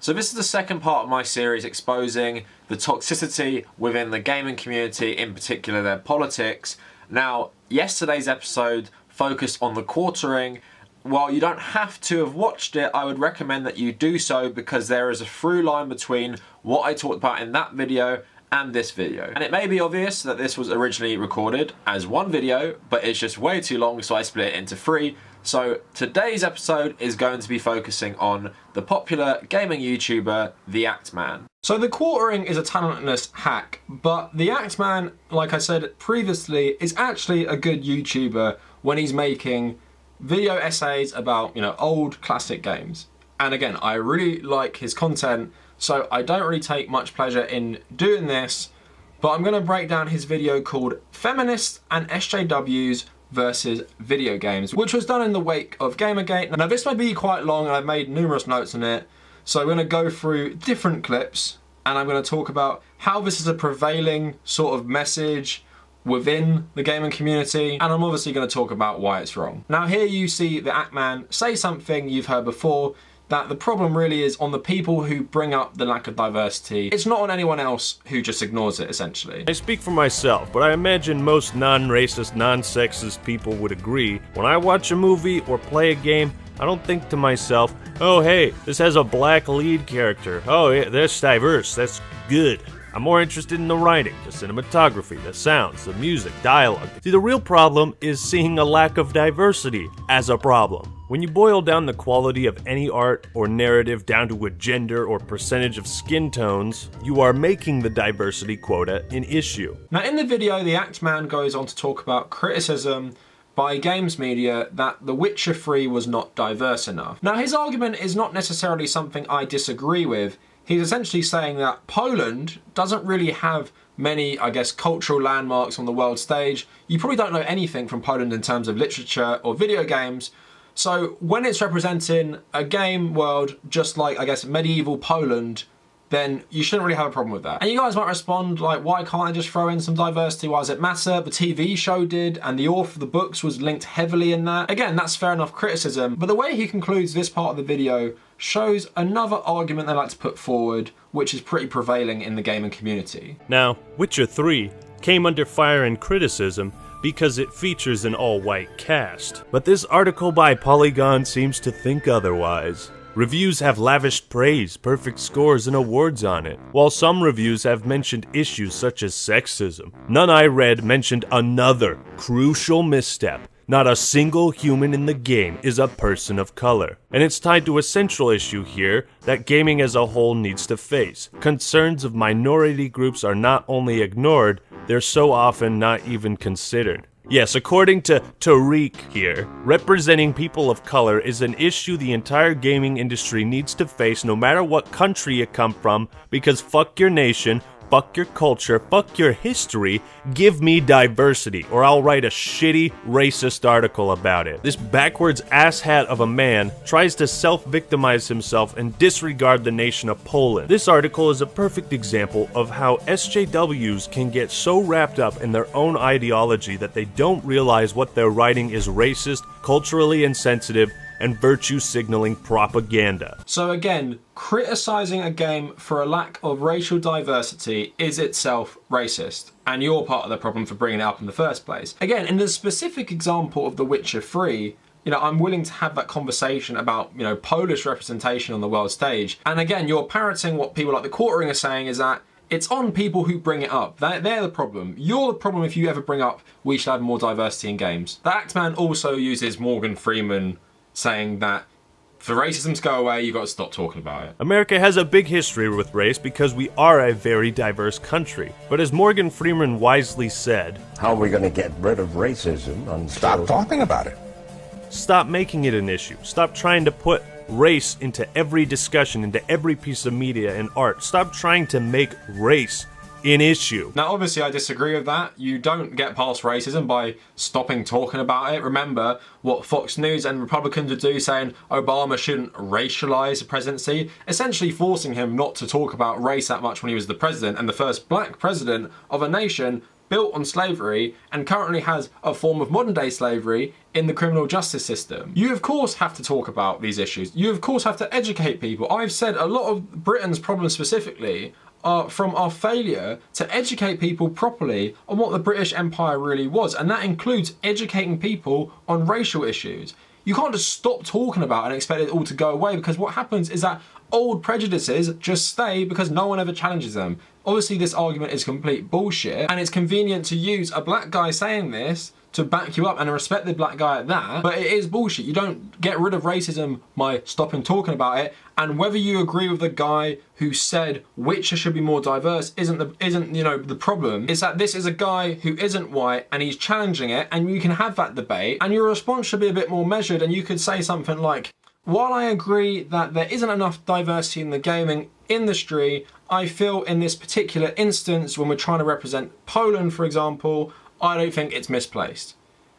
So this is the second part of my series exposing the toxicity within the gaming community, in particular their politics. Now, yesterday's episode focused on TheQuartering. While you don't have to have watched it, I would recommend that you do so because there is a through line between what I talked about in that video and this video. And it may be obvious that this was originally recorded as one video, but it's just way too long, so I split it into three. So today's episode is going to be focusing on the popular gaming YouTuber, ActMan. So TheQuartering is a talentless hack, but ActMan, like I said previously, is actually a good YouTuber when he's making video essays about, old classic games. And again, I really like his content, so I don't really take much pleasure in doing this, but I'm gonna break down his video called Feminists and SJWs versus video games, which was done in the wake of Gamergate. Now this may be quite long and I've made numerous notes on it, so I'm gonna go through different clips and I'm gonna talk about how this is a prevailing sort of message within the gaming community, and I'm obviously going to talk about why it's wrong. Now here you see ActMan say something you've heard before, that the problem really is on the people who bring up the lack of diversity. It's not on anyone else who just ignores it, essentially. I speak for myself, but I imagine most non-racist, non-sexist people would agree. When I watch a movie or play a game, I don't think to myself, oh hey, this has a black lead character. Oh yeah, that's diverse, that's good. I'm more interested in the writing, the cinematography, the sounds, the music, dialogue. See, the real problem is seeing a lack of diversity as a problem. When you boil down the quality of any art or narrative down to a gender or percentage of skin tones, you are making the diversity quota an issue. Now in the video, ActMan goes on to talk about criticism by games media that The Witcher 3 was not diverse enough. Now his argument is not necessarily something I disagree with. He's essentially saying that Poland doesn't really have many, cultural landmarks on the world stage. You probably don't know anything from Poland in terms of literature or video games. So when it's representing a game world just like, medieval Poland, then you shouldn't really have a problem with that. And you guys might respond like, why can't I just throw in some diversity? Why does it matter? The TV show did, and the author of the books was linked heavily in that. Again, that's fair enough criticism, but the way he concludes this part of the video shows another argument they like to put forward, which is pretty prevailing in the gaming community. Now, Witcher 3 came under fire and criticism because it features an all-white cast. But this article by Polygon seems to think otherwise. Reviews have lavished praise, perfect scores, and awards on it, while some reviews have mentioned issues such as sexism. None I read mentioned another crucial misstep. Not a single human in the game is a person of color. And it's tied to a central issue here that gaming as a whole needs to face. Concerns of minority groups are not only ignored, they're so often not even considered. Yes, according to Tariq here, representing people of color is an issue the entire gaming industry needs to face no matter what country you come from, because fuck your nation, fuck your culture, fuck your history, give me diversity, or I'll write a shitty, racist article about it. This backwards asshat of a man tries to self-victimize himself and disregard the nation of Poland. This article is a perfect example of how SJWs can get so wrapped up in their own ideology that they don't realize what they're writing is racist, culturally insensitive, and virtue signaling propaganda. So again, criticizing a game for a lack of racial diversity is itself racist, and you're part of the problem for bringing it up in the first place. Again, in the specific example of The Witcher 3, I'm willing to have that conversation about, Polish representation on the world stage. And again, you're parroting what people like TheQuartering are saying is that it's on people who bring it up. They're the problem. You're the problem if you ever bring up we should have more diversity in games. ActMan also uses Morgan Freeman saying that for racism to go away, you've got to stop talking about it. America has a big history with race because we are a very diverse country. But as Morgan Freeman wisely said, how are we going to get rid of racism and stop talking about it? Stop making it an issue. Stop trying to put race into every discussion, into every piece of media and art. Stop trying to make race an issue. Now obviously I disagree with that. You don't get past racism by stopping talking about it. Remember what Fox News and Republicans would do, saying Obama shouldn't racialize the presidency, essentially forcing him not to talk about race that much when he was the president and the first black president of a nation built on slavery and currently has a form of modern day slavery in the criminal justice system. You of course have to talk about these issues. You of course have to educate people. I've said a lot of Britain's problems specifically are from our failure to educate people properly on what the British Empire really was, and that includes educating people on racial issues. You can't just stop talking about it and expect it all to go away, because what happens is that old prejudices just stay because no one ever challenges them. Obviously this argument is complete bullshit, and it's convenient to use a black guy saying this to back you up and respect the black guy at that, but it is bullshit. You don't get rid of racism by stopping talking about it, and whether you agree with the guy who said Witcher should be more diverse isn't the problem. It's that this is a guy who isn't white and he's challenging it, and you can have that debate, and your response should be a bit more measured, and you could say something like, while I agree that there isn't enough diversity in the gaming industry, I feel in this particular instance, when we're trying to represent Poland, for example, I don't think it's misplaced.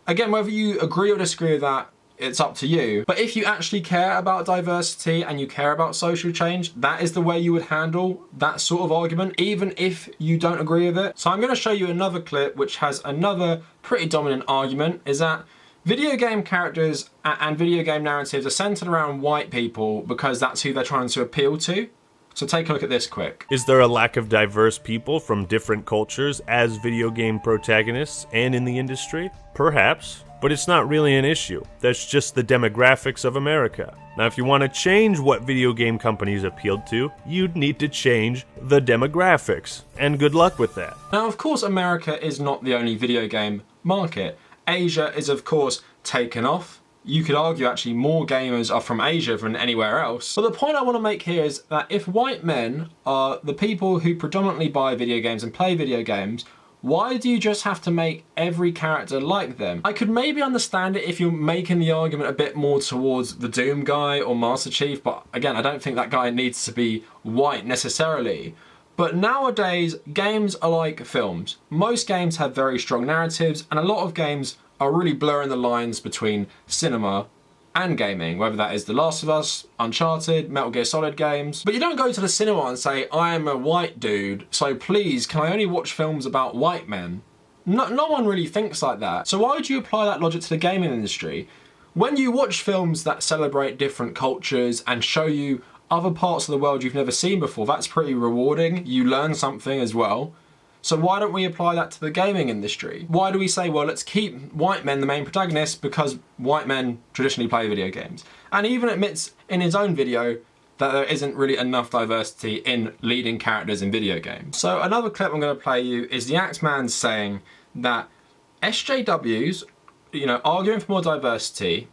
Again, whether you agree or disagree with that, it's up to you. But if you actually care about diversity and you care about social change, that is the way you would handle that sort of argument, even if you don't agree with it. So I'm going to show you another clip which has another pretty dominant argument, is that video game characters and video game narratives are centered around white people because that's who they're trying to appeal to. So take a look at this quick. Is there a lack of diverse people from different cultures as video game protagonists and in the industry? Perhaps, but it's not really an issue. That's just the demographics of America. Now, if you want to change what video game companies appealed to, you'd need to change the demographics. And good luck with that. Now, of course, America is not the only video game market. Asia is, of course, taken off. You could argue actually more gamers are from Asia than anywhere else. But the point I want to make here is that if white men are the people who predominantly buy video games and play video games, why do you just have to make every character like them? I could maybe understand it if you're making the argument a bit more towards the Doom guy or Master Chief, but again, I don't think that guy needs to be white necessarily. But nowadays, games are like films. Most games have very strong narratives, and a lot of games are really blurring the lines between cinema and gaming, whether that is The Last of Us, Uncharted, Metal Gear Solid games. But you don't go to the cinema and say, I am a white dude, so please, can I only watch films about white men? No one really thinks like that. So why would you apply that logic to the gaming industry? When you watch films that celebrate different cultures and show you other parts of the world you've never seen before, that's pretty rewarding. You learn something as well. So why don't we apply that to the gaming industry? Why do we say, well, let's keep white men the main protagonists because white men traditionally play video games? And he even admits in his own video that there isn't really enough diversity in leading characters in video games. So another clip I'm going to play you is the ActMan saying that SJWs, arguing for more diversity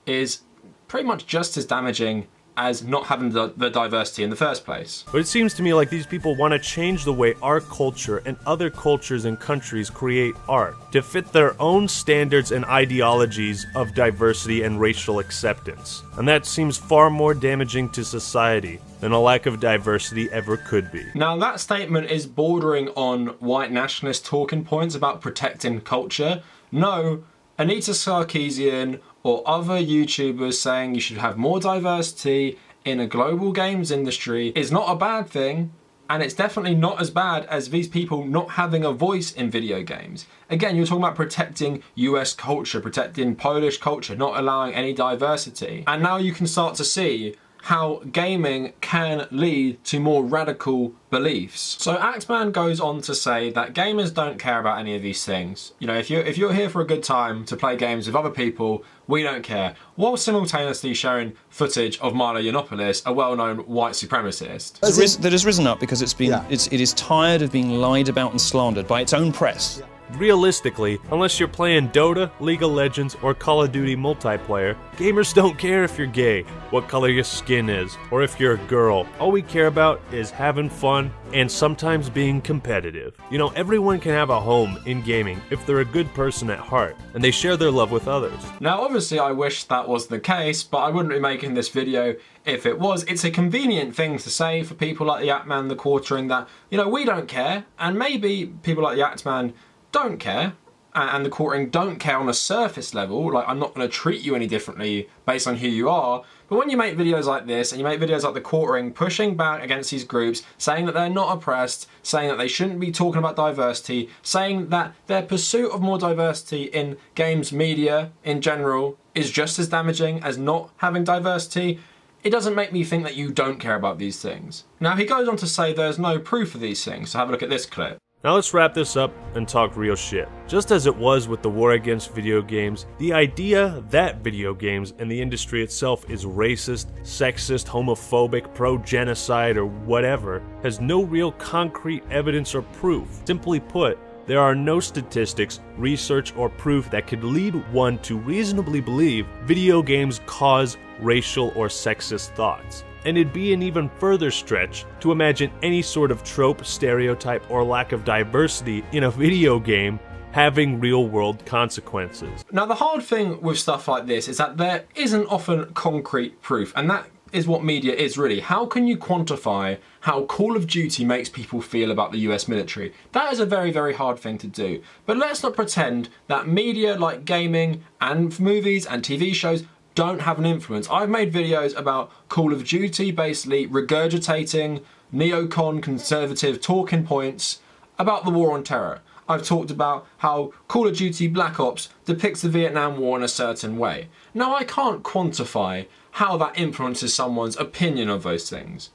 is pretty much just as damaging as not having the diversity in the first place. But it seems to me like these people want to change the way our culture and other cultures and countries create art to fit their own standards and ideologies of diversity and racial acceptance. And that seems far more damaging to society than a lack of diversity ever could be. Now that statement is bordering on white nationalist talking points about protecting culture. No, Anita Sarkeesian or other YouTubers saying you should have more diversity in a global games industry is not a bad thing, and it's definitely not as bad as these people not having a voice in video games. Again, you're talking about protecting US culture, protecting Polish culture, not allowing any diversity. And now you can start to see how gaming can lead to more radical beliefs. So ActMan goes on to say that gamers don't care about any of these things. If you're here for a good time to play games with other people, we don't care. While simultaneously showing footage of Milo Yiannopoulos, a well-known white supremacist. That has risen up because it is tired of being lied about and slandered by its own press. Realistically, unless you're playing Dota, League of Legends, or Call of Duty multiplayer, gamers don't care if you're gay, what color your skin is, or if you're a girl. All we care about is having fun and sometimes being competitive. Everyone can have a home in gaming if they're a good person at heart, and they share their love with others. Now obviously I wish that was the case, but I wouldn't be making this video if it was. It's a convenient thing to say for people like the ActMan, TheQuartering, that, we don't care, and maybe people like the ActMan don't care, and TheQuartering don't care on a surface level, like I'm not going to treat you any differently based on who you are, But when you make videos like this, and you make videos like TheQuartering pushing back against these groups, saying that they're not oppressed, saying that they shouldn't be talking about diversity, saying that their pursuit of more diversity in games media in general is just as damaging as not having diversity, it doesn't make me think that you don't care about these things. Now, he goes on to say there's no proof of these things, so have a look at this clip. Now let's wrap this up and talk real shit. Just as it was with the war against video games, the idea that video games and the industry itself is racist, sexist, homophobic, pro-genocide, or whatever has no real concrete evidence or proof. Simply put, there are no statistics, research, or proof that could lead one to reasonably believe video games cause racial or sexist thoughts. And it'd be an even further stretch to imagine any sort of trope, stereotype, or lack of diversity in a video game having real-world consequences. Now, the hard thing with stuff like this is that there isn't often concrete proof, and that is what media is really. How can you quantify how Call of Duty makes people feel about the US military? That is a very, very hard thing to do. But let's not pretend that media like gaming and movies and TV shows don't have an influence. I've made videos about Call of Duty basically regurgitating neocon conservative talking points about the war on terror. I've talked about how Call of Duty Black Ops depicts the Vietnam War in a certain way. Now, I can't quantify how that influences someone's opinion of those things,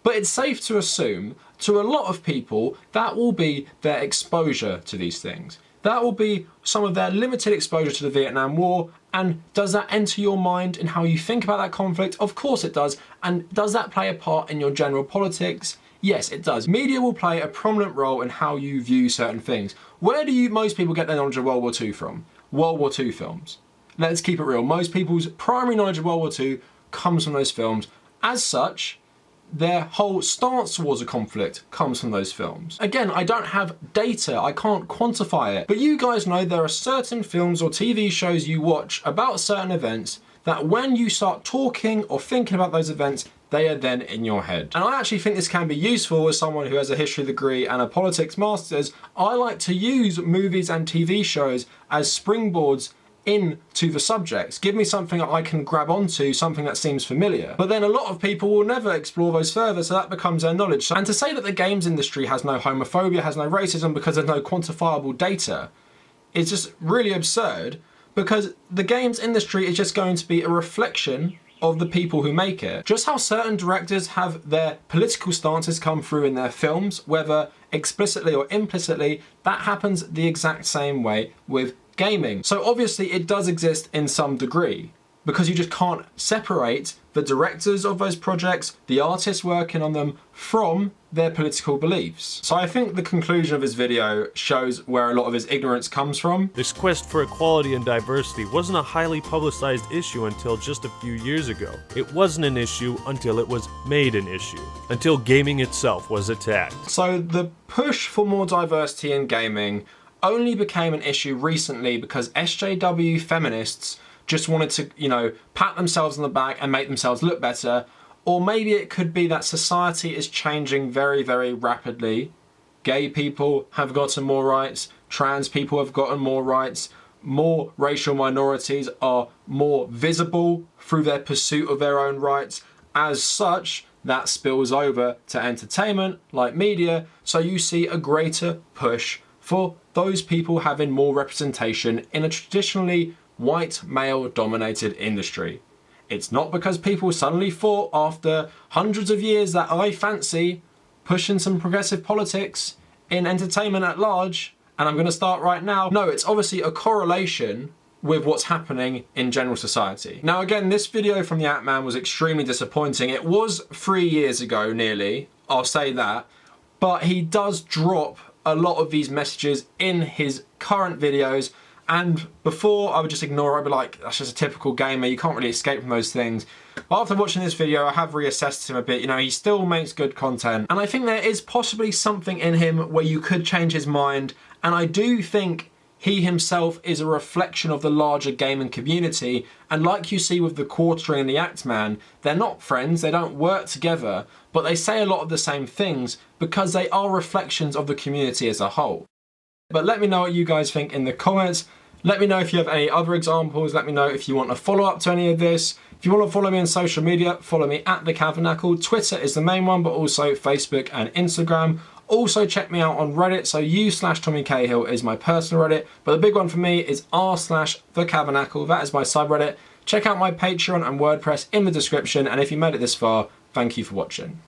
but it's safe to assume to a lot of people that will be their exposure to these things. That will be some of their limited exposure to the Vietnam War. And does that enter your mind in how you think about that conflict? Of course it does. And does that play a part in your general politics? Yes, it does. Media will play a prominent role in how you view certain things. Where do most people get their knowledge of World War II from? World War II films. Let's keep it real. Most people's primary knowledge of World War II comes from those films. As such, their whole stance towards a conflict comes from those films. Again, I don't have data, I can't quantify it, but you guys know there are certain films or TV shows you watch about certain events that when you start talking or thinking about those events, they are then in your head. And I actually think this can be useful as someone who has a history degree and a politics master's. I like to use movies and TV shows as springboards into the subjects. Give me something that I can grab onto, something that seems familiar. But then a lot of people will never explore those further, so that becomes their knowledge. And to say that the games industry has no homophobia, has no racism because there's no quantifiable data is just really absurd, because the games industry is just going to be a reflection of the people who make it. Just how certain directors have their political stances come through in their films, whether explicitly or implicitly, that happens the exact same way with gaming. So obviously it does exist in some degree, because you just can't separate the directors of those projects, the artists working on them, from their political beliefs. So I think the conclusion of his video shows where a lot of his ignorance comes from. This quest for equality and diversity wasn't a highly publicized issue until just a few years ago. It wasn't an issue until it was made an issue, until gaming itself was attacked. So the push for more diversity in gaming only became an issue recently because SJW feminists just wanted to, pat themselves on the back and make themselves look better. Or maybe it could be that society is changing very, very rapidly. Gay people have gotten more rights, trans people have gotten more rights, more racial minorities are more visible through their pursuit of their own rights. As such, that spills over to entertainment, like media, so you see a greater push for those people having more representation in a traditionally white male-dominated industry. It's not because people suddenly thought after hundreds of years that I fancy pushing some progressive politics in entertainment at large, and I'm going to start right now. No, it's obviously a correlation with what's happening in general society. Now again, this video from the ActMan was extremely disappointing. It was 3 years ago nearly, I'll say that, but he does drop a lot of these messages in his current videos. And before, I would just ignore it. I'd be like, that's just a typical gamer, you can't really escape from those things. But after watching this video, I have reassessed him a bit. He still makes good content. And I think there is possibly something in him where you could change his mind. And I do think he himself is a reflection of the larger gaming community. And like you see with TheQuartering and the ActMan, they're not friends, they don't work together, but they say a lot of the same things because they are reflections of the community as a whole. But let me know what you guys think in the comments. Let me know if you have any other examples. Let me know if you want a follow-up to any of this. If you want to follow me on social media, follow me at TheQuartering. Twitter is the main one, but also Facebook and Instagram. Also check me out on Reddit, so u/Tommy Cahill is my personal Reddit, but the big one for me is r/TheQuartering. That is my subreddit. Check out my Patreon and WordPress in the description, and if you made it this far, thank you for watching.